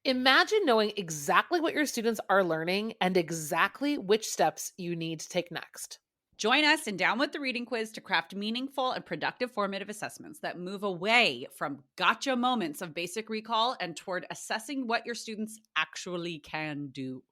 Imagine knowing exactly what your students are learning and exactly which steps you need to take next. Join us in Down with the Reading Quiz to craft meaningful and productive formative assessments that move away from gotcha moments of basic recall and toward assessing what your students actually can do.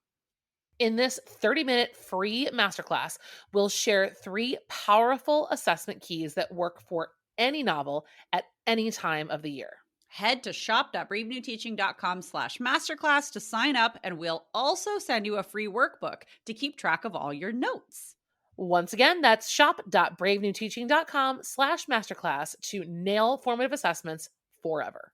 In this 30-minute free masterclass, we'll share 3 powerful assessment keys that work for any novel at any time of the year. Head to shop.bravenewteaching.com/masterclass to sign up, and we'll also send you a free workbook to keep track of all your notes. Once again, that's shop.bravenewteaching.com/masterclass to nail formative assessments forever.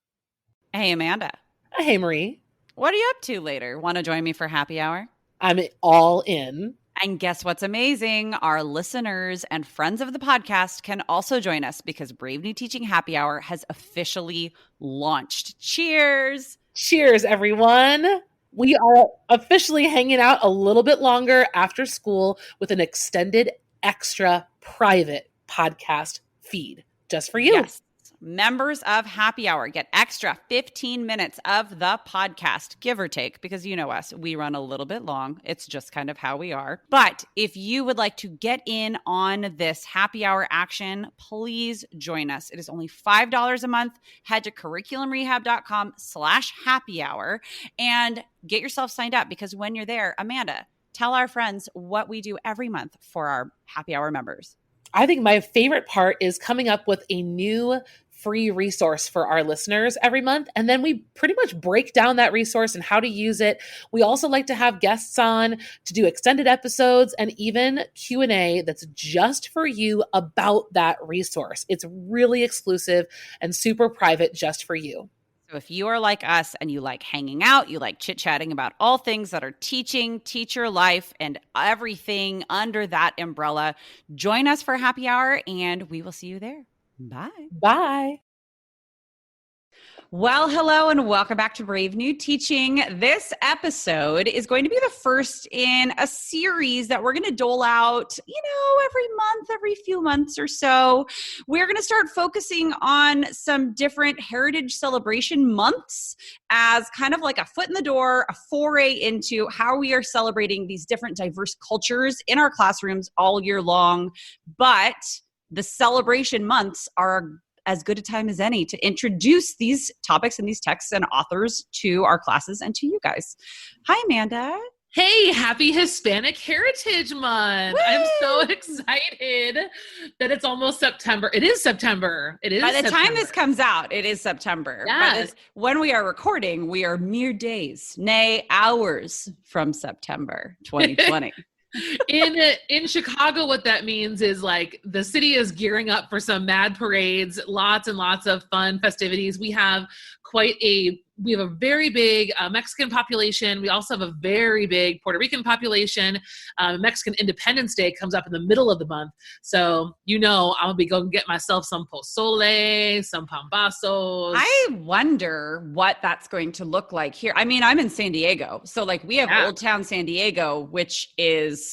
Hey, Amanda. Hey, Marie. What are you up to later? Want to join me for happy hour? I'm all in. And guess what's amazing? Our listeners and friends of the podcast can also join us because Brave New Teaching Happy Hour has officially launched. Cheers! Cheers, everyone. We are officially hanging out a little bit longer after school with an extended, extra private podcast feed just for you. Yes. Members of Happy Hour get extra 15 minutes of the podcast, give or take, because you know us, we run a little bit long. It's just kind of how we are. But if you would like to get in on this Happy Hour action, please join us. It is only $5 a month. Head to curriculumrehab.com/happy hour and get yourself signed up, because when you're there, Amanda, tell our friends what we do every month for our Happy Hour members. I think my favorite part is coming up with a new free resource for our listeners every month. And then we pretty much break down that resource and how to use it. We also like to have guests on to do extended episodes and even Q&A that's just for you about that resource. It's really exclusive and super private just for you. So if you are like us and you like hanging out, you like chit-chatting about all things that are teaching, teacher life, and everything under that umbrella, join us for happy hour and we will see you there. Bye. Bye. Well, hello and welcome back to Brave New Teaching. This episode is going to be the first in a series that we're going to dole out, every month, every few months or so. We're going to start focusing on some different heritage celebration months as kind of like a foot in the door, a foray into how we are celebrating these different diverse cultures in our classrooms all year long. But the celebration months are as good a time as any to introduce these topics and these texts and authors to our classes and to you guys. Hi, Amanda. Hey, happy Hispanic Heritage Month. Woo! I'm so excited that it's almost September. It is September. It is By the September. time this comes out, it is September. Yes. But when we are recording, we are mere days, nay, hours from September 2020. In Chicago, what that means is like the city is gearing up for some mad parades, lots and lots of fun festivities. We have a very big Mexican population. We also have a very big Puerto Rican population. Mexican Independence Day comes up in the middle of the month. So, I'm going to be going to get myself some pozole, some pambazos. I wonder what that's going to look like here. I mean, I'm in San Diego. So we have Old Town San Diego, which is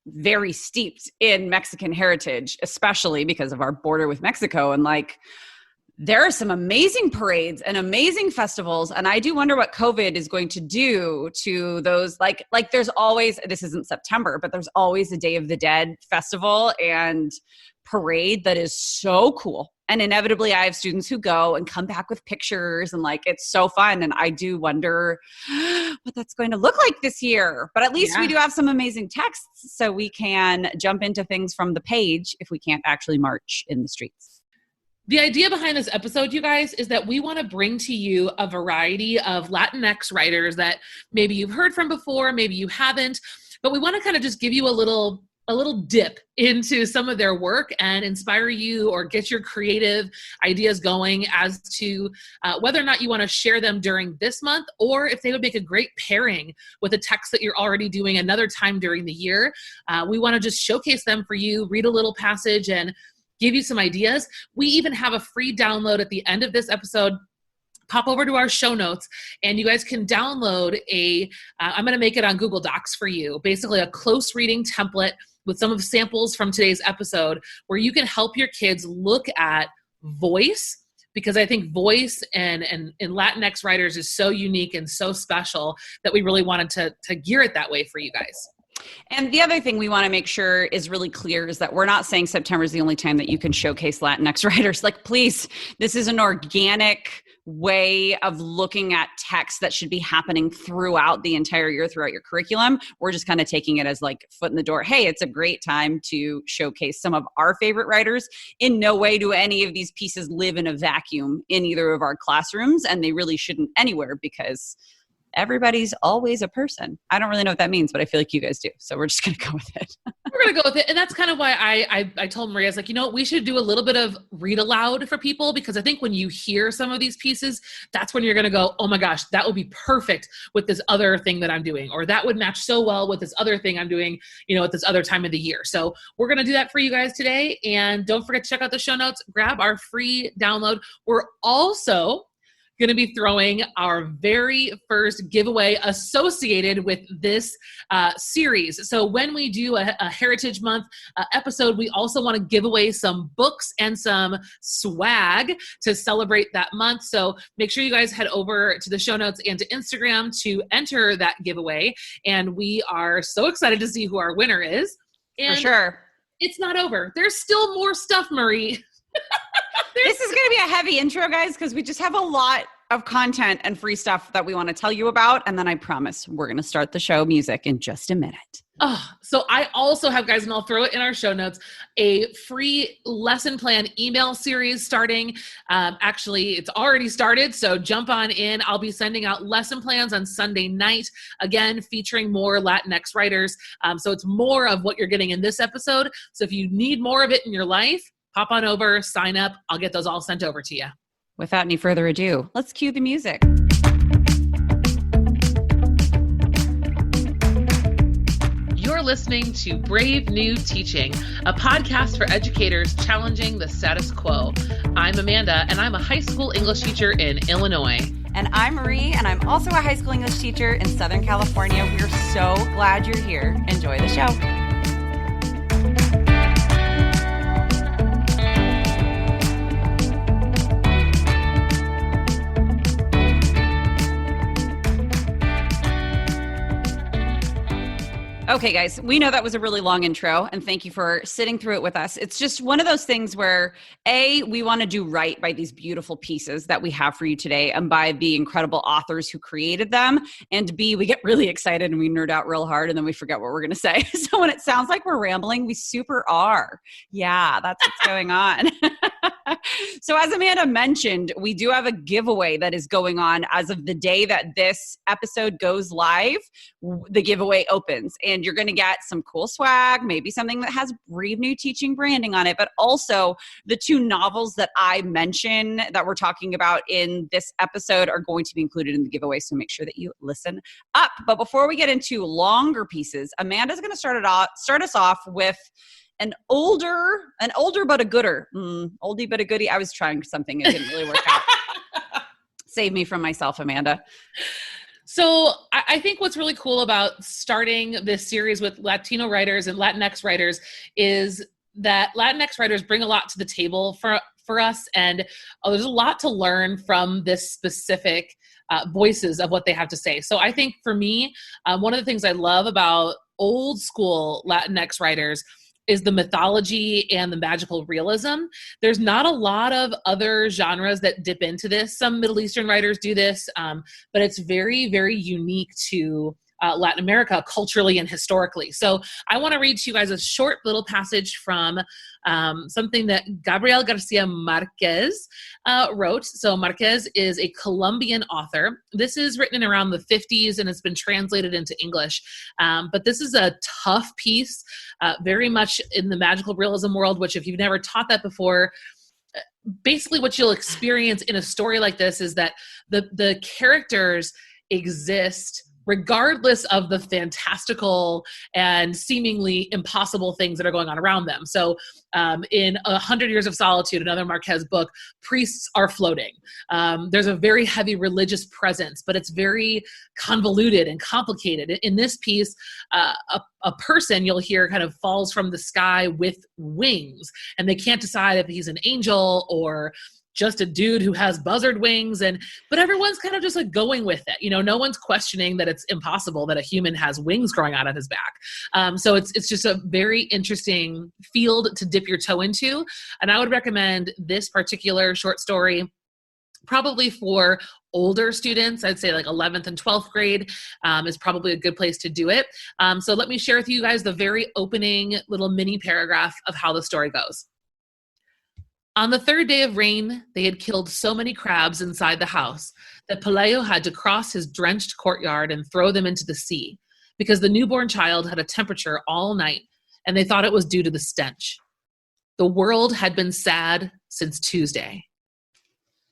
very steeped in Mexican heritage, especially because of our border with Mexico. And there are some amazing parades and amazing festivals. And I do wonder what COVID is going to do to those, there's always, this isn't September, but there's always a Day of the Dead festival and parade that is so cool. And inevitably I have students who go and come back with pictures and it's so fun. And I do wonder what that's going to look like this year, but at least we do have some amazing texts so we can jump into things from the page if we can't actually march in the streets. The idea behind this episode, you guys, is that we want to bring to you a variety of Latinx writers that maybe you've heard from before, maybe you haven't, but we want to kind of just give you a little dip into some of their work and inspire you or get your creative ideas going as to whether or not you want to share them during this month or if they would make a great pairing with a text that you're already doing another time during the year. We want to just showcase them for you, read a little passage and give you some ideas. We even have a free download at the end of this episode. Pop over to our show notes and you guys can download I'm going to make it on Google Docs for you, basically a close reading template with some of the samples from today's episode where you can help your kids look at voice because I think voice and Latinx writers is so unique and so special that we really wanted to gear it that way for you guys. And the other thing we want to make sure is really clear is that we're not saying September is the only time that you can showcase Latinx writers. Like, please, this is an organic way of looking at text that should be happening throughout the entire year, throughout your curriculum. We're just kind of taking it as like foot in the door. Hey, it's a great time to showcase some of our favorite writers. In no way do any of these pieces live in a vacuum in either of our classrooms, and they really shouldn't anywhere, because everybody's always a person. I don't really know what that means, but I feel like you guys do. So we're just going to go with it. We're going to go with it. And that's kind of why I told Maria, I was like, we should do a little bit of read aloud for people, because I think when you hear some of these pieces, that's when you're going to go, oh my gosh, that would be perfect with this other thing that I'm doing, or that would match so well with this other thing I'm doing, at this other time of the year. So we're going to do that for you guys today. And don't forget to check out the show notes, grab our free download. We're also going to be throwing our very first giveaway associated with this series. So when we do a Heritage Month episode, we also want to give away some books and some swag to celebrate that month. So make sure you guys head over to the show notes and to Instagram to enter that giveaway. And we are so excited to see who our winner is. And for sure. It's not over. There's still more stuff, Marie. This is going to be a heavy intro, guys, because we just have a lot of content and free stuff that we want to tell you about. And then I promise we're going to start the show music in just a minute. Oh, so I also have, guys, and I'll throw it in our show notes, a free lesson plan email series starting. Actually, it's already started, so jump on in. I'll be sending out lesson plans on Sunday night, again, featuring more Latinx writers. So it's more of what you're getting in this episode. So if you need more of it in your life, pop on over, sign up. I'll get those all sent over to you. Without any further ado, let's cue the music. You're listening to Brave New Teaching, a podcast for educators challenging the status quo. I'm Amanda, and I'm a high school English teacher in Illinois. And I'm Marie, and I'm also a high school English teacher in Southern California. We're so glad you're here. Enjoy the show. Okay, guys, we know that was a really long intro, and thank you for sitting through it with us. It's just one of those things where, A, we want to do right by these beautiful pieces that we have for you today and by the incredible authors who created them, and B, we get really excited and we nerd out real hard and then we forget what we're going to say. So when it sounds like we're rambling, we super are. Yeah, that's what's going on. So as Amanda mentioned, we do have a giveaway that is going on as of the day that this episode goes live. The giveaway opens, and you're going to get some cool swag, maybe something that has Brave New Teaching branding on it, but also the 2 novels that I mention that we're talking about in this episode are going to be included in the giveaway. So make sure that you listen up. But before we get into longer pieces, Amanda's going to start us off with an older but a gooder. Oldie but a goodie. I was trying something. It didn't really work out. Save me from myself, Amanda. So I think what's really cool about starting this series with Latino writers and Latinx writers is that Latinx writers bring a lot to the table for us. And there's a lot to learn from this specific voices of what they have to say. So I think for me, one of the things I love about old school Latinx writers is the mythology and the magical realism. There's not a lot of other genres that dip into this. Some Middle Eastern writers do this, but it's very, very unique to Latin America culturally and historically. So I want to read to you guys a short little passage from something that Gabriel Garcia Marquez wrote. So Marquez is a Colombian author. This is written in around the 50s and it's been translated into English. But this is a tough piece, very much in the magical realism world, which if you've never taught that before, basically what you'll experience in a story like this is that the characters exist regardless of the fantastical and seemingly impossible things that are going on around them. So in 100 Years of Solitude, another Marquez book, priests are floating. There's a very heavy religious presence, but it's very convoluted and complicated. In this piece, a person you'll hear kind of falls from the sky with wings, and they can't decide if he's an angel or just a dude who has buzzard wings. But everyone's kind of just like going with it. You know, no one's questioning that it's impossible that a human has wings growing out of his back. So it's just a very interesting field to dip your toe into. And I would recommend this particular short story probably for older students. I'd say like 11th and 12th grade is probably a good place to do it. So let me share with you guys the very opening little mini paragraph of how the story goes. On the third day of rain, they had killed so many crabs inside the house that Pelayo had to cross his drenched courtyard and throw them into the sea because the newborn child had a temperature all night and they thought it was due to the stench. The world had been sad since Tuesday.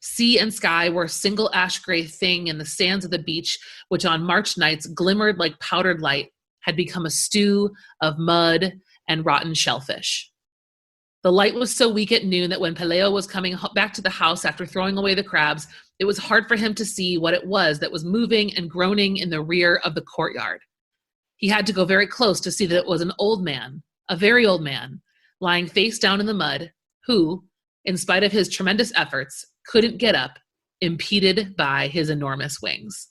Sea and sky were a single ash gray thing, and the sands of the beach, which on March nights glimmered like powdered light, had become a stew of mud and rotten shellfish. The light was so weak at noon that when Pelayo was coming back to the house after throwing away the crabs, it was hard for him to see what it was that was moving and groaning in the rear of the courtyard. He had to go very close to see that it was an old man, a very old man, lying face down in the mud, who, in spite of his tremendous efforts, couldn't get up, impeded by his enormous wings.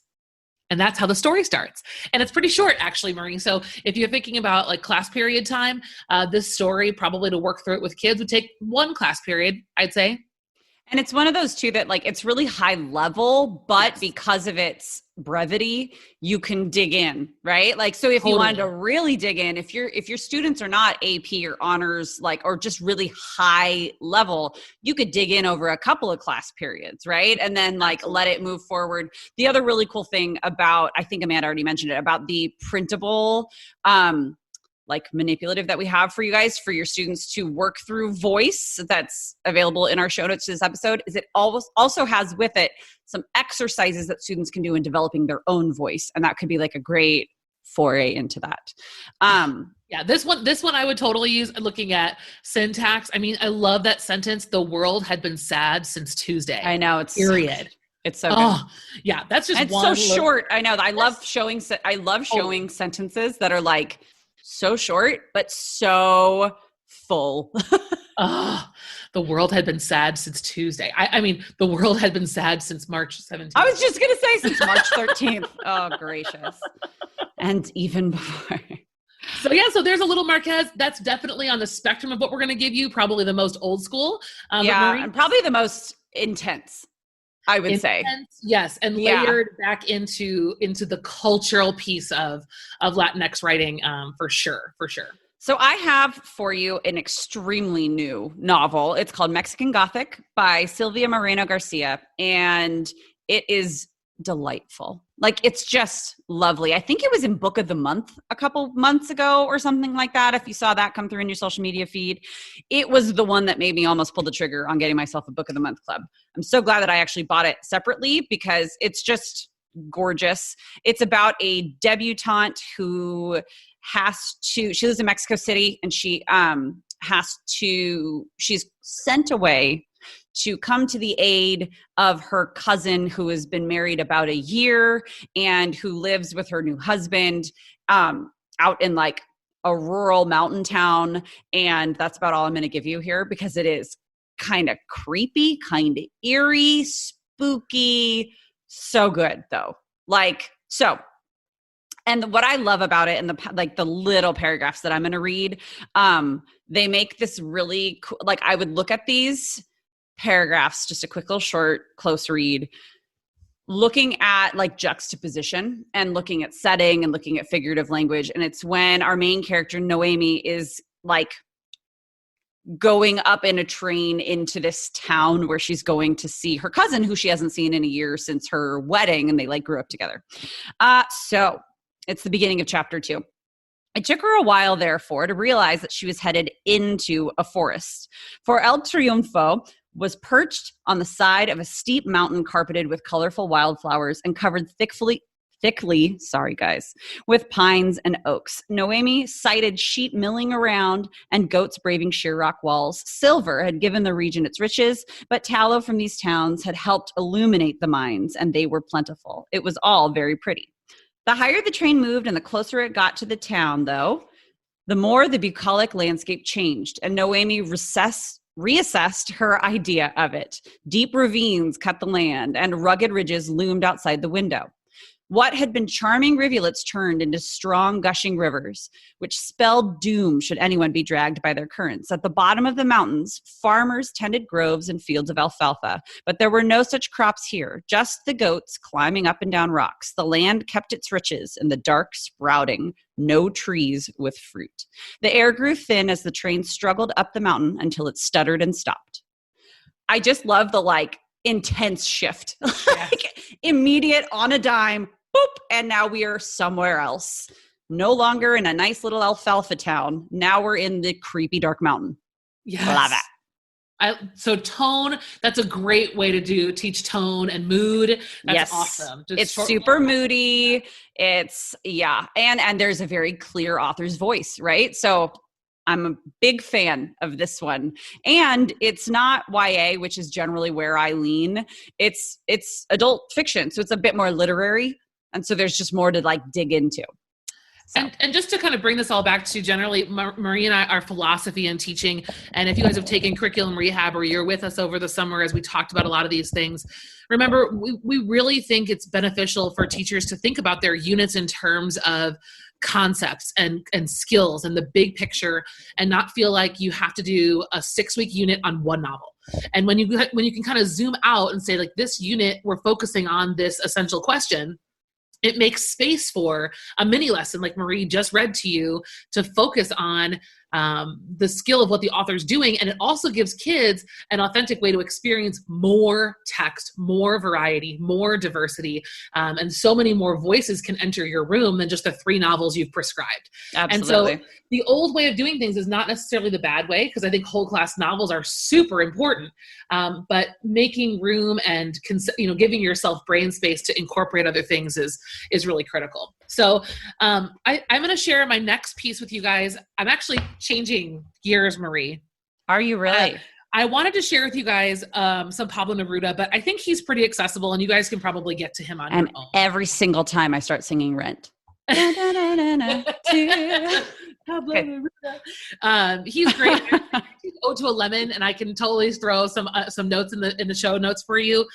And that's how the story starts. And it's pretty short, actually, Marie. So if you're thinking about like class period time, this story, probably to work through it with kids, would take one class period, I'd say. And it's one of those too that like it's really high level, but Yes. because of its brevity, you can dig in, right? Like, so if you wanted to really dig in, if your students are not AP or honors, like, or just really high level, you could dig in over a couple of class periods, right? And then like let it move forward. The other really cool thing about, I think Amanda already mentioned it, about the printable, like manipulative that we have for you guys, for your students to work through voice, that's available in our show notes to this episode, is it also has with it some exercises that students can do in developing their own voice. And that could be like a great foray into that. Yeah, this one I would totally use looking at syntax. I mean, I love that sentence. The world had been sad since Tuesday. I know, it's period. It's so good. Yeah, that's just it's so short. I know. I love showing sentences that are like so short, but so full. The world had been sad since Tuesday. I mean, the world had been sad since March 17th. I was just going to say since March 13th. Oh, gracious. And even before. So there's a little Marquez. That's definitely on the spectrum of what we're going to give you. Probably the most old school. And probably the most intense, I would say. Yes, and layered back into the cultural piece of Latinx writing, for sure. So I have for you an extremely new novel. It's called Mexican Gothic by Silvia Moreno Garcia, and it is delightful. Like, it's just lovely. I think it was in Book of the Month a couple months ago or something like that. If you saw that come through in your social media feed, it was the one that made me almost pull the trigger on getting myself a Book of the Month club. I'm so glad that I actually bought it separately because it's just gorgeous. It's about a debutante who she lives in Mexico City, and she's sent away to come to the aid of her cousin who has been married about a year and who lives with her new husband out in like a rural mountain town. And that's about all I'm going to give you here because it is kind of creepy, kind of eerie, spooky, so good though. And what I love about it, and the little paragraphs that I'm going to read, they make this really cool, like I would look at these paragraphs, just a quick little short, close read, looking at like juxtaposition and looking at setting and looking at figurative language. And it's when our main character, Noemi, is like going up in a train into this town where she's going to see her cousin, who she hasn't seen in a year since her wedding, and they like grew up together. So it's the beginning of chapter 2. It took her a while, therefore, to realize that she was headed into a forest. For El Triunfo was perched on the side of a steep mountain carpeted with colorful wildflowers and covered thickly, with pines and oaks. Noemi sighted sheep milling around and goats braving sheer rock walls. Silver had given the region its riches, but tallow from these towns had helped illuminate the mines, and they were plentiful. It was all very pretty. The higher the train moved and the closer it got to the town, though, the more the bucolic landscape changed, and Noemi reassessed her idea of it. Deep ravines cut the land, and rugged ridges loomed outside the window. What had been charming rivulets turned into strong, gushing rivers, which spelled doom should anyone be dragged by their currents. At the bottom of the mountains, farmers tended groves and fields of alfalfa, but there were no such crops here, just the goats climbing up and down rocks. The land kept its riches in the dark sprouting, no trees with fruit. The air grew thin as the train struggled up the mountain until it stuttered and stopped. I just love the intense shift. Immediate on a dime, boop, and now we are somewhere else. No longer in a nice little alfalfa town. Now we're in the creepy dark mountain. Yes. Love it. So tone, that's a great way to teach tone and mood. That's awesome. It's super moody. It's, and there's a very clear author's voice, right? So I'm a big fan of this one. And it's not YA, which is generally where I lean. It's adult fiction. So it's a bit more literary. And so there's just more to dig into. So. And just to kind of bring this all back to generally Marie and I, our philosophy in teaching, and if you guys have taken curriculum rehab or you're with us over the summer as we talked about a lot of these things, remember, we really think it's beneficial for teachers to think about their units in terms of concepts and skills and the big picture, and not feel like you have to do a 6-week unit on one novel. And when you can kind of zoom out and say, this unit, we're focusing on this essential question, it makes space for a mini lesson like Marie just read to you to focus on the skill of what the author's doing. And it also gives kids an authentic way to experience more text, more variety, more diversity, and so many more voices can enter your room than just the 3 novels you've prescribed. Absolutely. And so the old way of doing things is not necessarily the bad way, because I think whole class novels are super important, but making room and giving yourself brain space to incorporate other things is really critical. So I'm going to share my next piece with you guys. I'm actually changing gears, Marie. Are you really? I wanted to share with you guys some Pablo Neruda, but I think he's pretty accessible and you guys can probably get to him on your own. Every single time I start singing Rent. Pablo Neruda. He's great. Ode to a Lemon, and I can totally throw some notes in the show notes for you,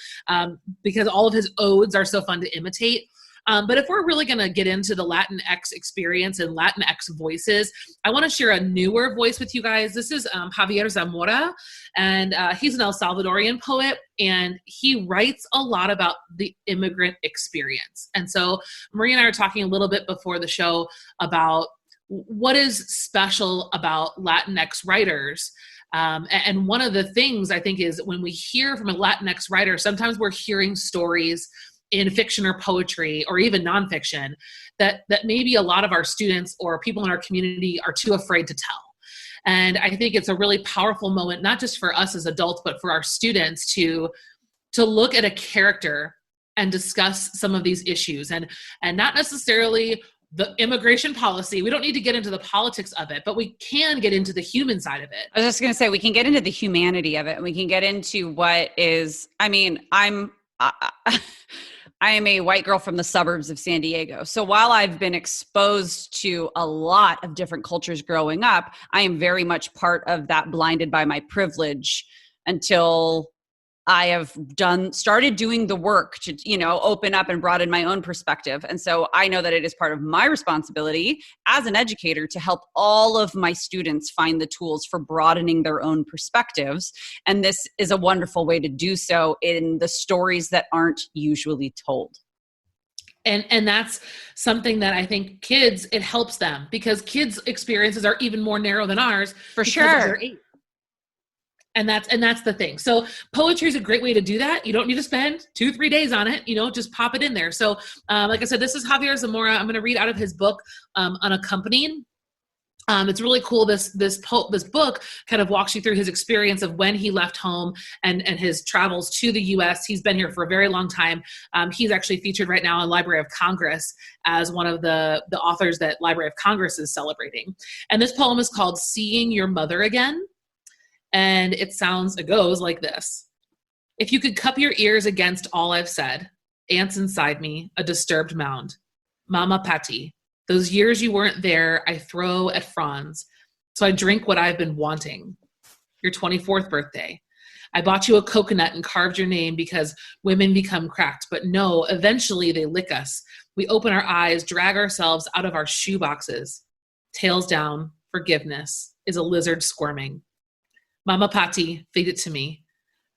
because all of his odes are so fun to imitate. But if we're really going to get into the Latinx experience and Latinx voices, I want to share a newer voice with you guys. This is Javier Zamora, and he's an El Salvadorian poet, and he writes a lot about the immigrant experience. And so Marie and I are talking a little bit before the show about what is special about Latinx writers. And one of the things I think is when we hear from a Latinx writer, sometimes we're hearing stories in fiction or poetry or even nonfiction that maybe a lot of our students or people in our community are too afraid to tell. And I think it's a really powerful moment, not just for us as adults, but for our students to look at a character and discuss some of these issues, and not necessarily the immigration policy. We don't need to get into the politics of it, but we can get into the human side of it. I was just going to say, we can get into the humanity of it, and we can get into what is, I am a white girl from the suburbs of San Diego. So while I've been exposed to a lot of different cultures growing up, I am very much part of that blinded by my privilege until I have started doing the work to, open up and broaden my own perspective. And so I know that it is part of my responsibility as an educator to help all of my students find the tools for broadening their own perspectives. And this is a wonderful way to do so in the stories that aren't usually told. And that's something that I think it helps them, because kids' experiences are even more narrow than ours. For sure. And that's the thing. So poetry is a great way to do that. You don't need to spend 2-3 days on it, just pop it in there. So like I said, this is Javier Zamora. I'm going to read out of his book, Unaccompanied. It's really cool. This book kind of walks you through his experience of when he left home and his travels to the U.S. He's been here for a very long time. He's actually featured right now in Library of Congress as one of the authors that Library of Congress is celebrating. And this poem is called Seeing Your Mother Again. And it goes like this. If you could cup your ears against all I've said, ants inside me, a disturbed mound. Mama Patti, those years you weren't there, I throw at fronds. So I drink what I've been wanting. your 24th birthday. I bought you a coconut and carved your name because women become cracked. But no, eventually they lick us. We open our eyes, drag ourselves out of our shoe boxes. Tails down, forgiveness is a lizard squirming. Mama Patti, feed it to me.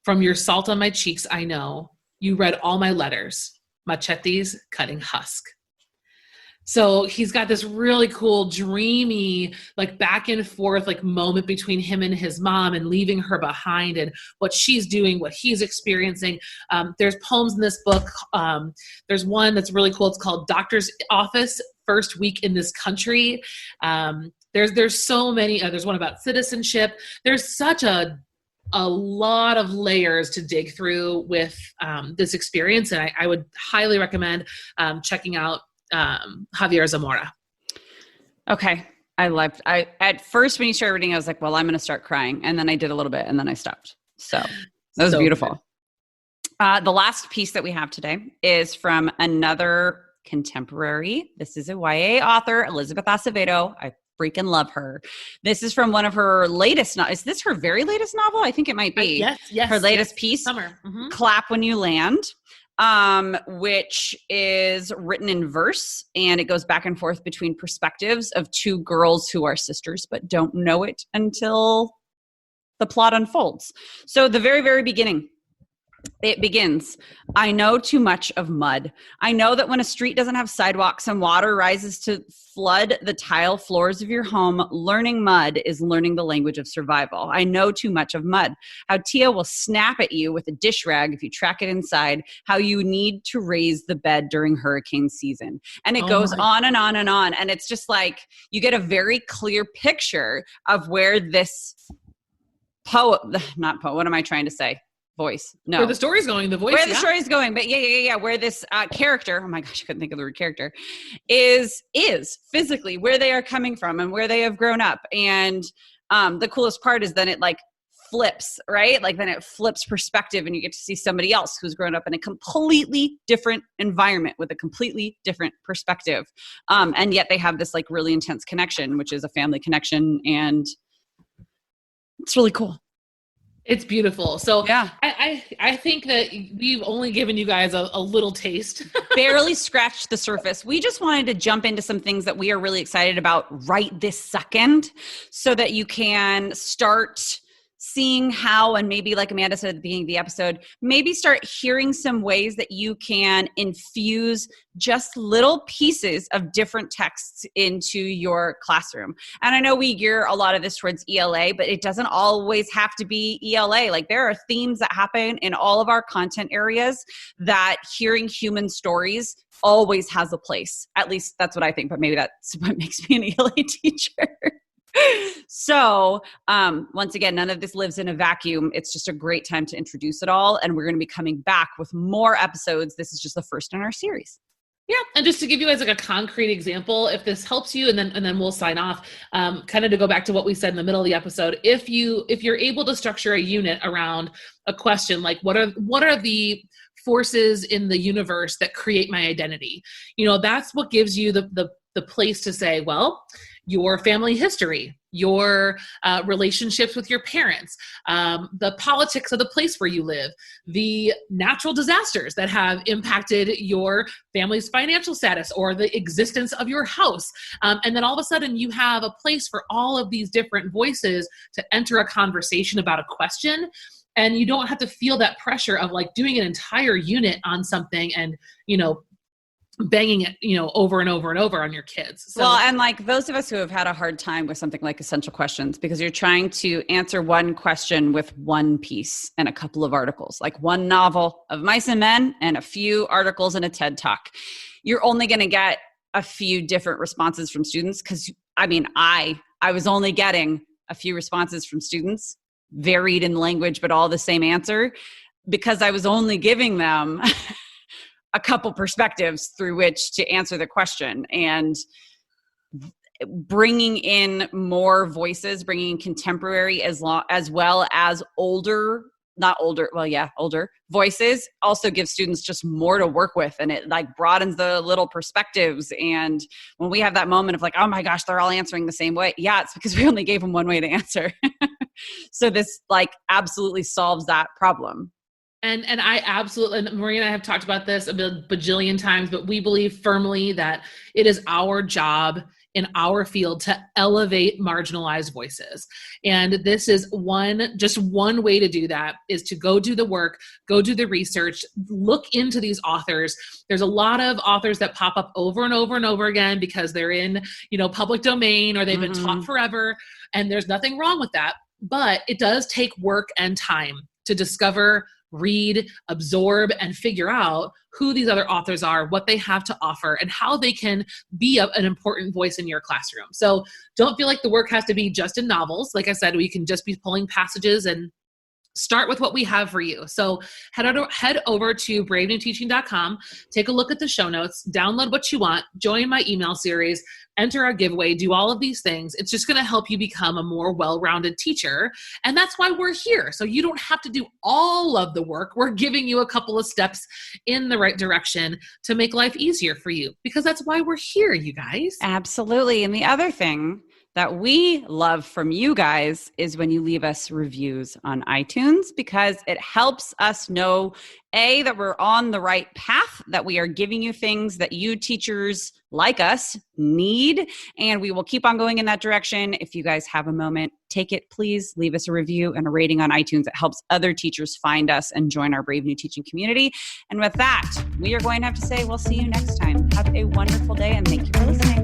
From your salt on my cheeks, I know. You read all my letters. Machetes cutting husk. So he's got this really cool, dreamy, like back and forth, like moment between him and his mom and leaving her behind and what she's doing, what he's experiencing. There's poems in this book. There's one that's really cool. It's called Doctor's Office, First Week in This Country. There's so many. There's one about citizenship. There's such a lot of layers to dig through with this experience. And I would highly recommend checking out Javier Zamora. Okay. I at first when you started reading, I was like, well, I'm going to start crying. And then I did a little bit and then I stopped. So that was beautiful. The last piece that we have today is from another contemporary. This is a YA author, Elizabeth Acevedo. I freaking love her. This is from one of her latest is this her very latest novel? I think it might be. Yes. Her latest piece, Summer. Mm-hmm. Clap When You Land. Which is written in verse, and it goes back and forth between perspectives of two girls who are sisters but don't know it until the plot unfolds. So the very, very beginning, it begins, I know too much of mud. I know that when a street doesn't have sidewalks and water rises to flood the tile floors of your home, learning mud is learning the language of survival. I know too much of mud. How Tia will snap at you with a dish rag if you track it inside. How you need to raise the bed during hurricane season. And it goes on and on and on. And it's just like you get a very clear picture of where this what am I trying to say? Voice. No. Where the story's going, the voice. Where the story's going. But yeah. Where this character, oh my gosh, I couldn't think of the word character, is physically where they are coming from and where they have grown up. And the coolest part is then it like flips, right? Like then it flips perspective and you get to see somebody else who's grown up in a completely different environment with a completely different perspective. And yet they have this like really intense connection, which is a family connection. And it's really cool. It's beautiful. So yeah, I think that we've only given you guys a little taste. Barely scratched the surface. We just wanted to jump into some things that we are really excited about right this second so that you can start seeing how, and maybe like Amanda said at the beginning of the episode, maybe start hearing some ways that you can infuse just little pieces of different texts into your classroom. And I know we gear a lot of this towards ELA, but it doesn't always have to be ELA. Like there are themes that happen in all of our content areas that hearing human stories always has a place. At least that's what I think, but maybe that's what makes me an ELA teacher. So once again, none of this lives in a vacuum. It's just a great time to introduce it all. And we're going to be coming back with more episodes. This is just the first in our series. Yeah. And just to give you guys like a concrete example, if this helps you, and then we'll sign off, kind of to go back to what we said in the middle of the episode, if you're able to structure a unit around a question, like what are the forces in the universe that create my identity? That's what gives you the place to say, well, your family history, your relationships with your parents, the politics of the place where you live, the natural disasters that have impacted your family's financial status or the existence of your house. And then all of a sudden you have a place for all of these different voices to enter a conversation about a question. And you don't have to feel that pressure of like doing an entire unit on something and, banging it, over and over and over on your kids. So, well, and like those of us who have had a hard time with something like essential questions, because you're trying to answer one question with one piece and a couple of articles, like one novel of Mice and Men and a few articles and a TED Talk. You're only going to get a few different responses from students. Cause I was only getting a few responses from students, varied in language, but all the same answer, because I was only giving them a couple perspectives through which to answer the question, and bringing in more voices, bringing in contemporary as well as older voices also gives students just more to work with, and it like broadens the little perspectives. And when we have that moment of like, oh my gosh, they're all answering the same way. Yeah, it's because we only gave them one way to answer. So this like absolutely solves that problem. And I absolutely, and Marie and I have talked about this a bajillion times, but we believe firmly that it is our job in our field to elevate marginalized voices. And this is just one way to do that is to go do the work, go do the research, look into these authors. There's a lot of authors that pop up over and over and over again because they're in, public domain or they've been taught forever. And there's nothing wrong with that. But it does take work and time to discover, read, absorb, and figure out who these other authors are, what they have to offer, and how they can be an important voice in your classroom. So don't feel like the work has to be just in novels. Like I said, we can just be pulling passages and start with what we have for you. So head over to bravenewteaching.com, take a look at the show notes, download what you want, join my email series, enter our giveaway, do all of these things. It's just going to help you become a more well-rounded teacher. And that's why we're here. So you don't have to do all of the work. We're giving you a couple of steps in the right direction to make life easier for you, because that's why we're here, you guys. Absolutely. And the other thing that we love from you guys is when you leave us reviews on iTunes, because it helps us know, A, that we're on the right path, that we are giving you things that you teachers like us need, and we will keep on going in that direction. If you guys have a moment, take it, please leave us a review and a rating on iTunes. It helps other teachers find us and join our Brave New Teaching community. And with that, we are going to have to say, we'll see you next time. Have a wonderful day, and thank you for listening.